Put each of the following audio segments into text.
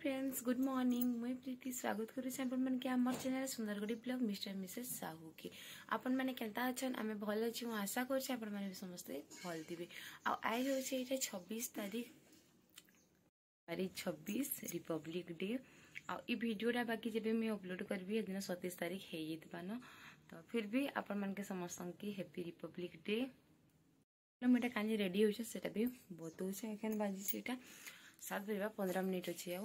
Friends good morning मुई प्रीति स्वागत करुचे आपण मन के हमर चैनल सुंदरगढ़ी ब्लॉग मिस्टर मिसेस साहू के आपण माने केनता अछन आमे भल अछि मु आशा करछि आपण माने समस्त भल दिबे आ आज होचे एटा 26 तारीख 26 रिपब्लिक डे आ ई वीडियोटा बाकी जेबे मैं अपलोड करबी एदिन 27 तारीख हे जितबानो तो फिर भी आपण मन के समस्त की हैप्पी रिपब्लिक डे मेटा कानी रेडी होचे सेटा भी बतौचे एखन बाजी सेटा 7:15 अच्छे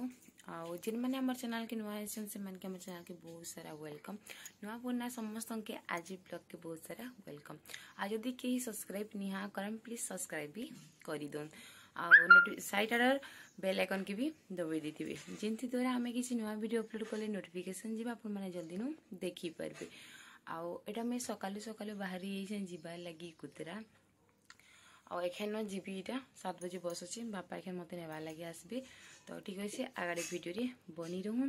आउ जिन मैंने आम चैनल के नुआ से मन के चैनल के बहुत सारा वेलकम नुआ पुना समस्त के आज ब्लॉग के बहुत सारा वेलकम आज यदि कहीं सब्सक्राइब नहीं करम प्लीज सब्सक्राइब भी कर दौन आ साइड आर बेल आइकन के भी दबाई देते जिनथी द्वारा आम किसी नुआ वीडियो अपलोड कले नोटिफिकेशन जी आप जल्दी नु देखी पारे आउ एटा मैं सकालू सकालू बाहरी जाबार लगी कुतरा और एखन जीबी इटा 7 बजे बस अच्छे बापा एखन मत नेबार लगे आसबे तो ठीक अच्छे आगे वीडियो रे बनी रहूँ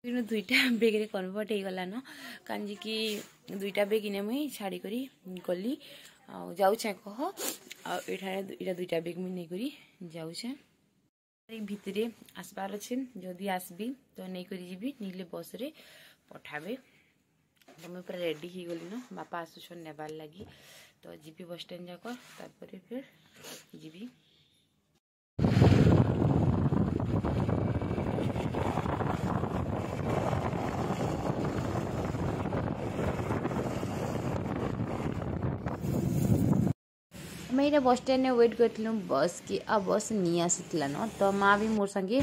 फिर दुईटा बेग रे कन्वर्ट हो गला न कांजी कि दुईटा बेग इने मुई छाड़ी करी गली जाऊे कह आठा दुईटा बेग मुई नहीं करी जाऊे भितरे आसबार अच्छे जदि आसबी तो नहीं करी जीबी नीले बस रे पठाबे तो मुझे पूरा रेडी ही गली न बापा आसुछन नेबार लगी तो जीबी बस स्टैंड जाकर तारपरे फिर जीबी मैं ये बस स्टैंड में वेट करती बस की आ बस नहीं आसीला न तो माँ भी मोर संगे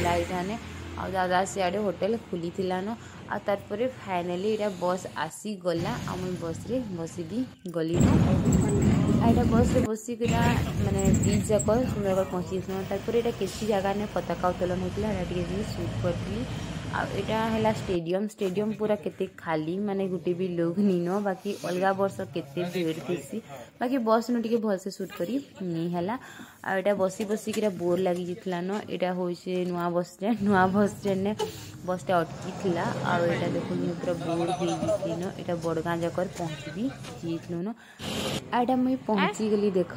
लाइटाने आ दादा सियाड़े होटल खुली थिला न आ तारपरे फाइनली इटा बस आसी गला आ मुई बस रे बसिली गली न आइटा बस रे बसिकरा माने बीच जाक सुंदरगढ़ पहुँची तारपरे इटा केसी जगह ने पताका उत्तोलन होतिला एटा टिके शूट करथिली आ एटा हला स्टेडियम पूरा केते खाली माने गुटे भी लोग नीनो बाकी अलगा वर्ष केते भीड़ थीसी बाकी बस नु टिके भल से शूट करी नी हला आ एटा बसी किरा बोर लागी जितला न एटा होइसे नुआ बस स्टैंड ने बसटा अटकी थिला आ एटा देखो पूरा बोर हो जितली न एटा बड़गां जाकर पहुंचबी जितलो न आ एटा मैं पहुंची गली देख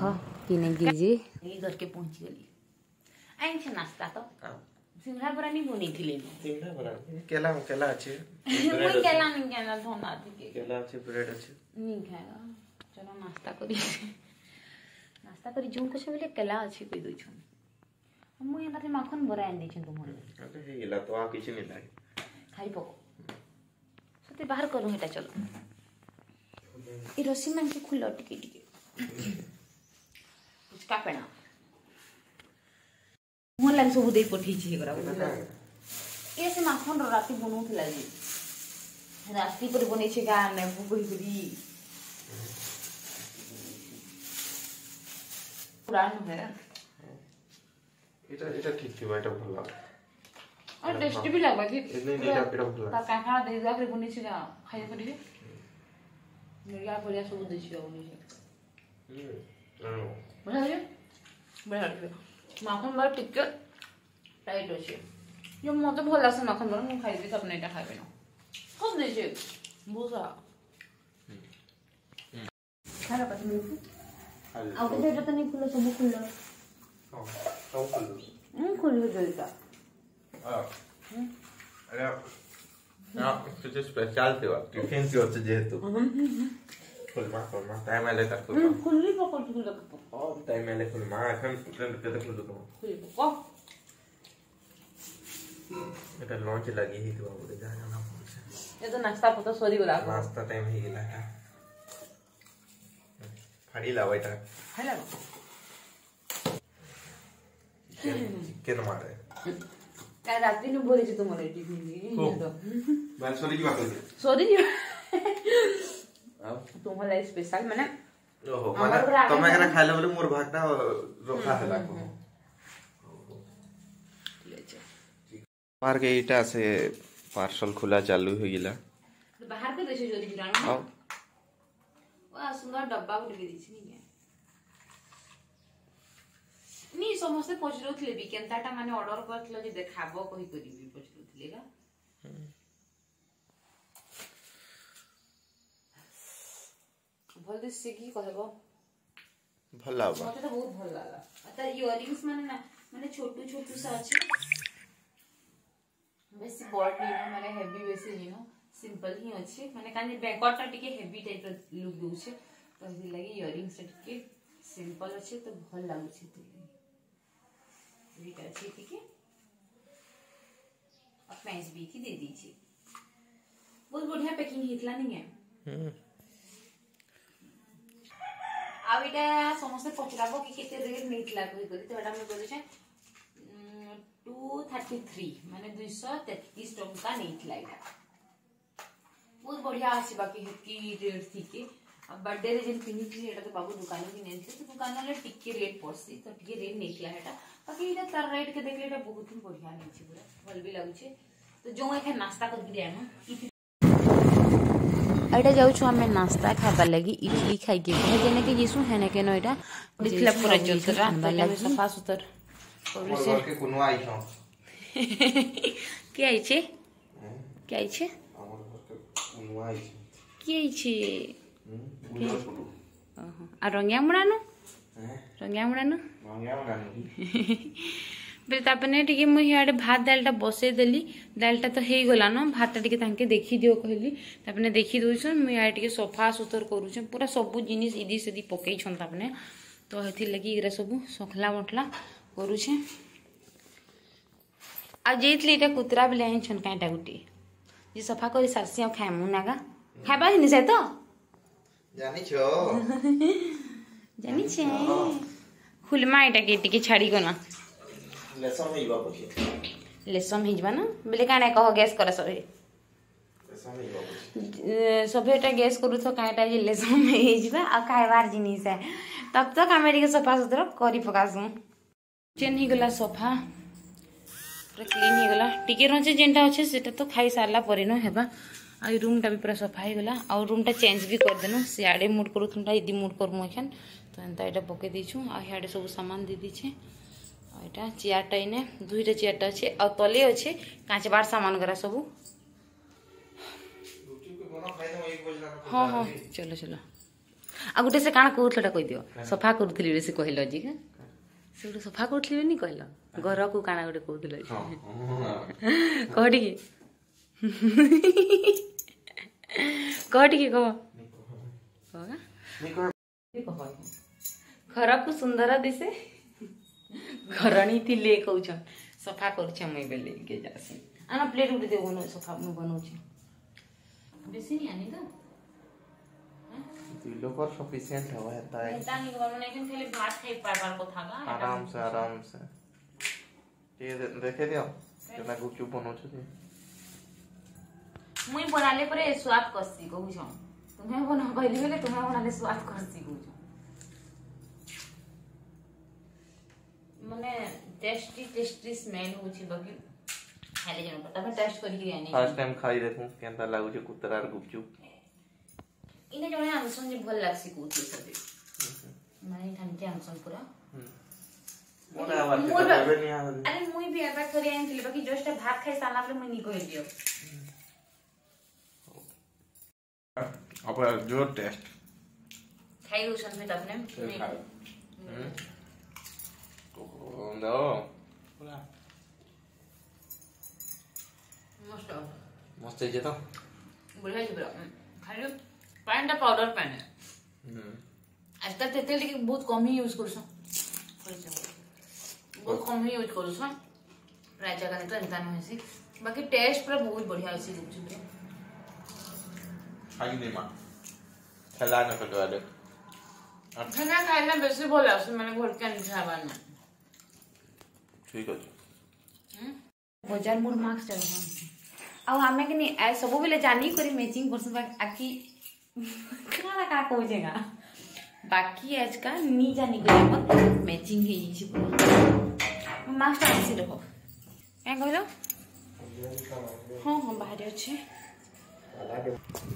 किने गिजे घर के पहुंची गली आइन छ नाश्ता तो सिंघाड़ा बरा नहीं बनी थिले सिंघाड़ा बरा केला अच्छे मैं केला नहीं केला धोना थी केला अच्छे ब्रेड अच्छे नहीं खाएगा चलो नाश्ता करी जों कुछ बोले केला अच्छे कोई दो छन हम यहाँ पे माखन बरा आन दै छन तुम अरे हे गेला तो आ किछ नहीं लागे खाई पको सते बाहर करू हेटा चलो ई रसी मन के खुला टिके कुछ का पेना मोहन लाग सब दे पठी छी करा ए से माखन राती बनौथिला जी राती पर बनै छै गा ने बुबई गुरी पुरान है এটা ঠিক থিবা এটা ভালো লাগে আর টেস্টি भी লাগবা कि এটা ভালো তা কাকা দে যা করে বनै छै খাই পড়ি নিয়া পড়িয়া सब दे छी बनै छै बड़ा माखन बड़ा टिके टाइट अच्छे जो मत भल आसे माखन बड़ा मुझे खाई अपने यहाँ खाए ना कस दे बहुत सारा खाना पास आउ तो तो नहीं खुला सब खुला खुल जल्दी का अरे ना कुछ स्पेशल थे बात टिफिन से होते जेहेतु खुलमा टाइम आले तक खुली पकड़ खुला टाइम आले खुलमा এখন কত খুলতো তো खुली पकड़ এটা লঞ্চ লাগি হি তো বলে যা না ये तो नाश्ता पता सॉरी गला नाश्ता टाइम ही गेला है फाड़ी लावा इटा हेला चिकन मारे काय रात्री नु बोले तुम रे टिफिन तो बात सॉरी की बात सॉरी तुम्हाला स्पेशल माने ओहो माने तमे एकरा खाइले बोले मोर भागटा रखा हला को बाहर के इटा से पार्सल खुला चालू हो गेला बाहर के देसे जल्दी गिरानो हां वाह सुंदर डब्बा उठ के दिछि नी समस्त पचरुथले भी केनताटा माने ऑर्डर करथलो जे देखाबो कहि करिबी पचरुथले गा भल दिससे की कहबो भल लागबा मते तो बहुत भल लागला अता इयरिंग्स माने ना माने छोटू सा अछि बेसी बड़ नहीं नो माने हेवी बेसी नहीं नो सिंपल ही अच्छे माने कानी बैकवर्ड टा टिके हेवी टाइप रो लुक दोछे तो एथि लागि इयरिंग से टिके सिंपल अच्छे तो भल लागु छे तो रीटा छे टिके अब पैंच भी की दे दीजिए बहुत बढ़िया पैकिंग हितला नहीं है अब इटा समस्त पचराबो कि केते रेट नेतला कोइ करी तो एटा हम बोले छे 233 माने 233 टंका नेतला इटा बहुत बढ़िया अछि बाकी हेतकी रेट थी के अब बर्थडे रे जेन पिनी थी एटा तो बाबू दुकान में नेनथे तो दुकान वाले टिके रेट पड़सी तो टिके रेट नेतला हेटा बाकी इटा तार रेट के देखले एटा बहुत ही बढ़िया नै छी पूरा भल भी लागु छे तो जो एखा नाश्ता कर दिया ना एटा जाउ छु हमें नाश्ता खाबा लगी इडली खाइ के जेने के येसु हेने के न एटा दिखला पूरा जलतरा अंदर लगी सफा सुतर और से के कोनो आई छ के आई छे के आई छे हमर घर के कोनो आई छ के आई छे आ रंगिया मुड़ा न फिर तापने टिके मु हियाडे भात दालटा बसे देली दालटा तो हे गला न भातटा टिके तांके देखि दियो कहली तापने देखि दोछन मु हियाडे टिके सफा सुतर करू छ पूरा सब जिनिस इदी सदी पकई छन तापने तो हेथि लगी इरा सब सखला मठला करू छ आ जेतली एटा कुतरा बिले आइन छन काटा गुटी जे सफा करी सासिया खाइमु नागा खाबा हिनि से तो जानी छे खुलमा एटा के टिके छाड़ी गना लेसम हिबा पछे लेसम हिजबा ना बेले काने कह गैस कर सबे लेसम हिबा पछे सभेटा गैस करू तो काटा जे लेसम हिजबा आ खाइबार जिनिस है तब तक हमें टिके सफा सुथरा करी पकासु चेन ही गला सफा पूरा क्लीन ही गला टिके रचे जेनटा अच्छे सेटा तो खाई सारला परे न हेबा आ रूम टा भी पूरा सफा ही गला और रूम टा चेंज भी कर देनु सियाडे मूड करू थुंडा इदी मूड करमु एखन तो एंता एटा पके दिछु आ हियाडे सब सामान दे दी छे एटा चेयर टा इने दुईटा चेयर टा छे आ तले अच्छे कांचबार सामान गरा सब हाँ हाँ चलो चलो आ गुटे से काना कहूथलटा कहि दियो सफा करूथली रे से कहलो जी का से गुटे सफा करूथली नि कहलो घर को काना गुटे कहूथलो कहडी की कहडी की कह घर को सुंदर दिसे घरणी थिले कहउछ सफा करूछ मई बेले के जासी आना प्लेट उठे देबो न सफा न बनउछ बेसी नि आनी तो दुई लोकर सफिशिएंट हवा है ताई तानी को मन एखन खाली भात खाइ पारबार को थागा आराम से ये देखे दियो केना गुपचुप बनउछ दे मुई बनाले परे स्वाद करसी कहउछ तुम्हें बना कहली बेले तुम्हें बनाले स्वाद करसी कहउछ मने टेस्टी स्मेल होची बाकी खाली जन पता मैं टेस्ट करी के आनी फर्स्ट टाइम खाई देखूं केनता लागु छ कुतरार गुपचुप इने जने हमसन जे भल लागसी कोथि सबे माने ठानके हमसन पूरा मोर आवाज करबे नि आ अरे मुई भी आबा करी आइन थिले बाकी जस्ट भात खाइ साला पर मुई नि कहि दियो अब जो टेस्ट खाइ उसन में अपने No. Hola. मस्त है तो बढ़िया जी बड़ा खाली पैंटा पाउडर पहने आजकल तेल के बहुत कम ही यूज करू बहुत कम ही यूज करू प्राय जगह तो एंता नहीं होसी बाकी टेस्ट पूरा बहुत बढ़िया होसी गुपचुप रे खाई नहीं मां खला न कर वाले खाना खाइला बेसी भल आसे माने घर के खाबा ना ठीक है बाजार मोर मार्क्स चल आ हमें कि नहीं ऐ सब बेले जानी करी मैचिंग परसन आखी काला का कहजेगा बाकी आज का नी जानी करी पर मैचिंग हे छी मार्क्स आसी रखो क्या कहलो हां हां बाहर अच्छे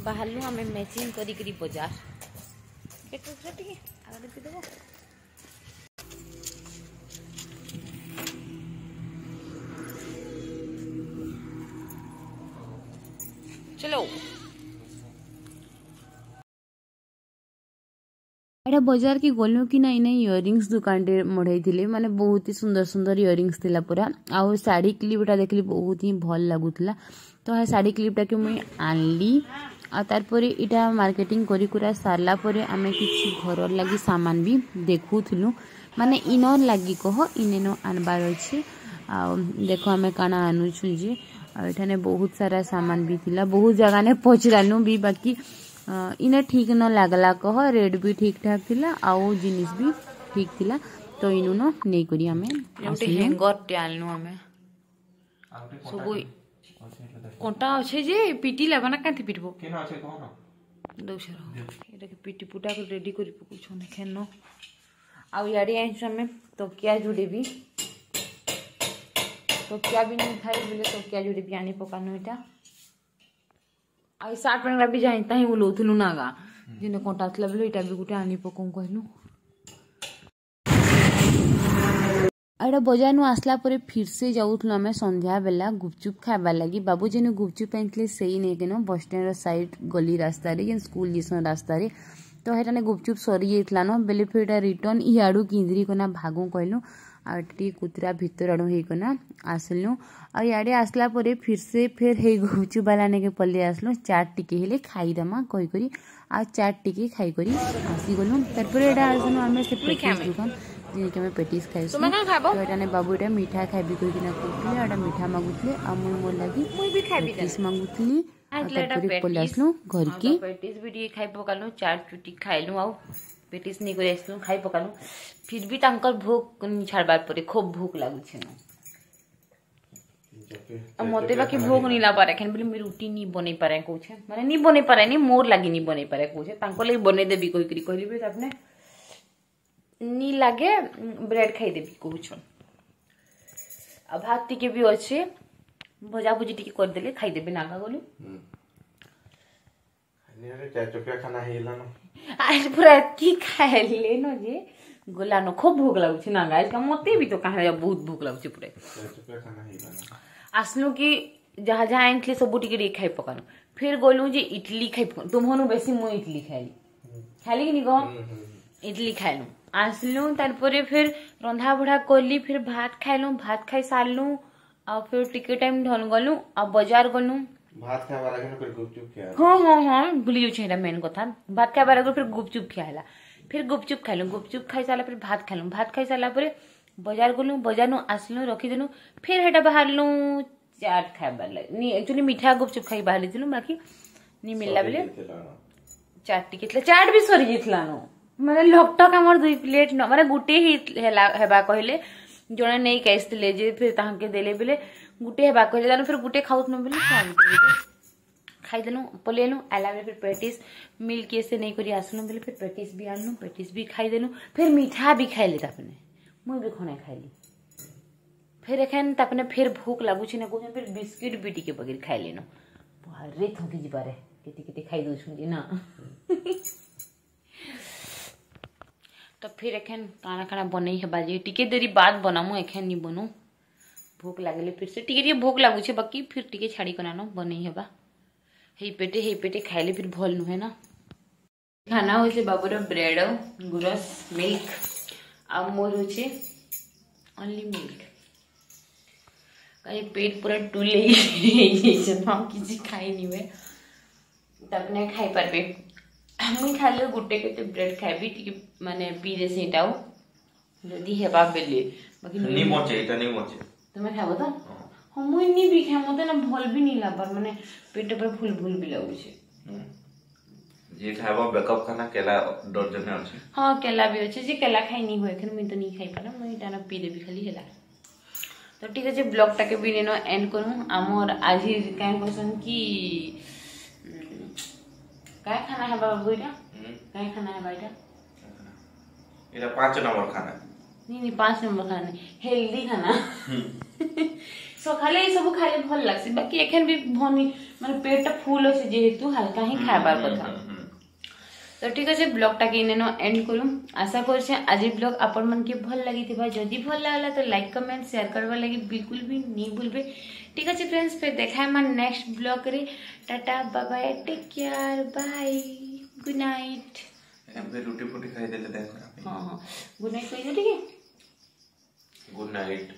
बाहरलु हमें मैचिंग करी करी बाजार केतो छटी आगे दे देबो चलो एटा बाजार के गलु कि ना इने इयरिंग्स दुकान टे मढ़ई थिले माने बहुत ही सुंदर सुंदर इयरिंग्स थिला पूरा आ साड़ी क्लिपटा देखली बहुत ही भल लागुतला तो है साड़ी क्लिपटा के मुई आनली आ तारपरे इटा मार्केटिंग करी कुरा सारला परे आमे किछि घर लागि सामान भी देखुथलु माने इनर लागि कह इनेनो आनबार अछि आ देखो आमे काना आनुछु जे एठाने बहुत सारा सामान भी थिला बहुत जगह ने पचरानु भी बाकी इने ठीक न लागला कह रेट भी ठीक ठाक थिला आउ जिनिस भी ठीक थिला तो इनु न नै करी हमें हैंगर टालनु हमें सब कोंटा अछि जे पीटी लेबा ना कांति पिटबो केना अछि कोन दोसर एटा के पीटी पुटा के रेडी करी पकु छ ने खेनो आउ याडी आइ हमें तो क्या जुड़े भी तो क्या भी नहीं खाई बोले तो क्या जुड़े भी आनी पकानो इटा आई 60 पेंगरा भी जाई ताही उलोथलु नागा जिने कोंटा थला बोले इटा भी गुटे आनी पकौ कहनु आइडा बजार नु आसला परे फिर से जाउथलु हमें संध्या बेला गुपचुप खाबा लागि बाबू जेने गुपचुप पेंथले सेही ने केनो बस स्टैंड रो साइड गली रास्ता रे जेन स्कूल जिसन रास्ता रे तो हेटाने गुपचुप सरी जेतला न बेले फिर रिटर्न इयाडू किंदरी कोना भागो कहलु आ टी कुतरा भीतर आडू हे कोना आसलु आ याडे आसला परे फिर से फिर हे गुपचुप वाला ने के पल्ले आसलु चाट टिके हेले खाई दमा कहि करी आ चाट टिके खाई करी आसी गलु तरपरे एडा आसनु हमें से पेटिस दुकान जे के में पेटिस खाइ तुम का खाबो तो एटाने बाबू एटा मीठा खाइबी कहि किना कोथले एटा मीठा मागुतले आ मोर लागि मुई भी खाइबी पेटिस मागुतली तरपरे पल्ले आसलु घर की पेटिस भी डी खाइ पकालु चाट चुटी खाइलु आ पेटिस नहीं करे आसलु खाइ पकालु फिर भी तांकर भूख छाड़बार परे खूब भूख लागु छे न मते बाकी भूख नहीं ला पारे खेन बोले मी रोटी नहीं बनै पारे कहू छे माने नहीं बनै पारे नहीं मोर लागि नहीं बनै पारे कहू छे तांको लागि बनै देबी कहि करी कहलिबे आपने नी लागे ब्रेड खाई देबी कहू छ आ भात टिके भी अछि भजा भुजी टिके कर देले खाई देबे नागा गोलू नेरे चाय चोपिया खाना हेला न आज पूरा की खाइले न जे गोला न खूब भूख लागु छ नागा आज का मते भी तो कहां बहुत भूख लागु छ पूरा चाय चोपिया खाना हेला न आसनु कि जहाँ जहाँ आइले सब टिके खाई पकानु फिर गोलू जे इडली खाई पकानु तुमहनु बेसी मो इडली खाली कि नि गो इडली खाइलु आसलु तारपरे फिर रंधा बढा करली फिर भात खाइलु भात खाई सारलु आ फिर टिके टाइम ढल गलु आ बाजार गलु भात खावा लागे न फिर गुपचुप खिया हां भूली छ एटा मेन कथा भात खावा लागे फिर गुपचुप खियाला फिर गुपचुप खाइलु गुपचुप खाई साला फिर भात खाइलु भात खाई साला परे बाजार गलु बाजार नु आसलु रखी देनु फिर हेटा बाहरलु चाट खाइबा लागे नी एक्चुअली मीठा गुपचुप खाई बाहर दिलु बाकी नी मिलला बेले चाट टिके चाट भी सरी जितला न माने लपटक हमर 2 प्लेट न माने गुटे ही हेबा कहले जने नै कैसले जे फिर ताहा के देले बेले गुटे हेबा कहले जानो फिर गुटे खाउत न बेले खाई देनु पलेनु आला बेले फिर पेटिस मिल के से नै करी आसनु बेले फिर पेटिस भी आनु पेटिस भी खाई देनु फिर मीठा भी खाइले तापने मुई भी खने खाइली फिर एखन तापने फिर भूख लागु छी न को फिर बिस्किट भी टिके बगैर खाइ लेनु बाहरे थकी जिबारे केते केते खाई दउ छु जी ना तो फिर एखन खाना खाना बनै हेबा जे टिके देरी बाद बनामु एखन नि बनु भूख लागले फिर से टिके भूख लागु छे बाकी फिर टिके छाड़ी कना न बनै हेबा हे पेटे खाइले फिर भल नु है ना खाना होइसे बाबूर ब्रेड गुरस मिल्क आ मोर होचे ओनली मिल्क कहीं पेट पूरा टूले हम किसी खाई नहीं हुए तब नहीं खाई पारे मुई खाले गुटे के ब्रेड खाइबी टिके माने पी दे सेटाओ जदी हेबा बेले बाकी नहीं मोचे इटा नहीं मोचे तुमे खाबो त हम मुई नहीं भी खाए मते ना भल भी नहीं लाबर माने पेट पर फुल फुल भी लागु छे जे खाबो बैकअप खाना केला दर्जन अछि हां केला भी अछि जे केला खाई नहीं होय एखन मुई तो नहीं खाई पाना मुई टाना पी देबी खाली हेला तो ठीक है ब्लॉग टाके भी नेनो एंड करू आमर आज काय क्वेश्चन की काय खाना है बाबू इटा काय खाना है बाइटा इटा 5 नंबर खाना नहीं 5 नंबर खाना हेल्दी खाना सो खाले सब खाले भल लागसी बाकी एखन भी भनी माने पेट फुल होसे जेहेतु हल्का ही खाबार कथा तो ठीक है ब्लॉग टाके नेनो एंड करू आशा करछे आज ब्लॉग आपन मन के भल लागि थिबा जदी भल लागला तो लाइक कमेंट शेयर करबा लागि बिल्कुल भी नहीं भूलबे ठीक है फ्रेंड्स फिर देखा है हमारे नेक्स्ट ब्लॉग रे tata bye bye take care bye good night ଏବେ ରୁଟି ଫୁଟି ଖାଇଦେଲେ ଦେହ ଖରାପ। हाँ हाँ गुड नाइट कही ठीक है गुड नाइट।